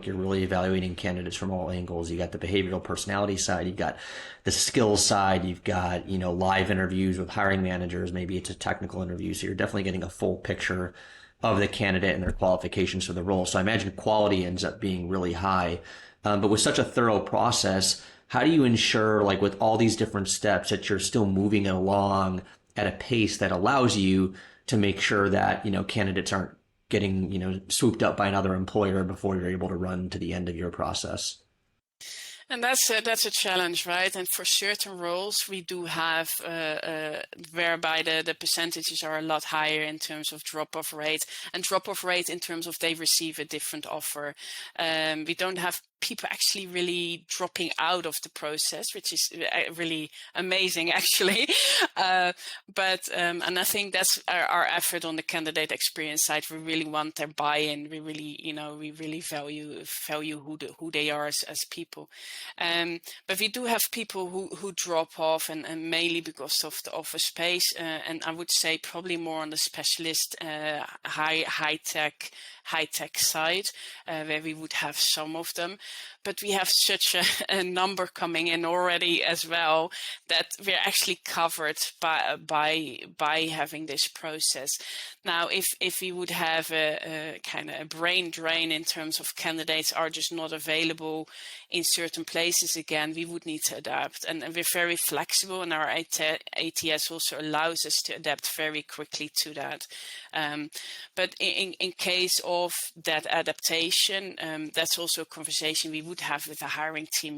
like you're really evaluating candidates from all angles. You got the behavioral personality side, you've got the skills side, you've got, live interviews with hiring managers, maybe it's a technical interview. So you're definitely getting a full picture of the candidate and their qualifications for the role. So I imagine quality ends up being really high. But with such a thorough process, how do you ensure, like with all these different steps, that you're still moving along at a pace that allows you to make sure that, candidates aren't getting, swooped up by another employer before you're able to run to the end of your process? And that's a challenge, right? And for certain roles, we do have whereby the percentages are a lot higher in terms of drop-off rate, and drop-off rate in terms of they receive a different offer. We don't have people actually really dropping out of the process, which is really amazing, actually. And I think that's our effort on the candidate experience side. We really want their buy-in. We really, we really value who they are as people. But we do have people who drop off, and mainly because of the office space. And I would say probably more on the specialist, high tech side, where we would have some of them. But we have such a number coming in already as well that we're actually covered by having this process. Now, if we would have a kind of a brain drain in terms of candidates are just not available in certain places again, we would need to adapt. And we're very flexible, and our ATS also allows us to adapt very quickly to that. But in case of that adaptation, that's also a conversation we would have with the hiring team.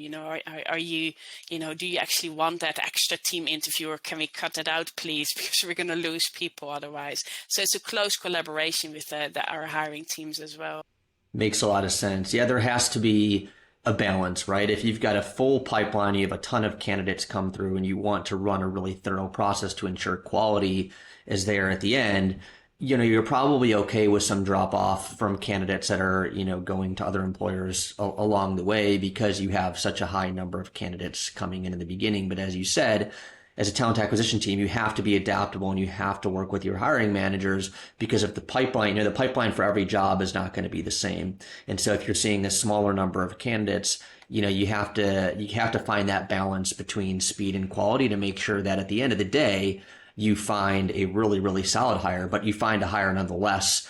Are you, do you actually want that extra team interview, or can we cut that out, please? Because we're going to lose people otherwise. So it's a close collaboration with our hiring teams as well. Makes a lot of sense. Yeah, there has to be a balance, right? If you've got a full pipeline, you have a ton of candidates come through, and you want to run a really thorough process to ensure quality is there at the end, you're probably okay with some drop off from candidates that are, going to other employers along the way, because you have such a high number of candidates coming in the beginning. But as you said, as a talent acquisition team, you have to be adaptable, and you have to work with your hiring managers, because if the pipeline for every job is not going to be the same. And so if you're seeing a smaller number of candidates, you have to find that balance between speed and quality to make sure that at the end of the day, you find a really, really solid hire, but you find a hire nonetheless,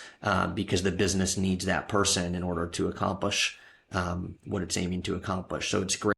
because the business needs that person in order to accomplish what it's aiming to accomplish. So it's great.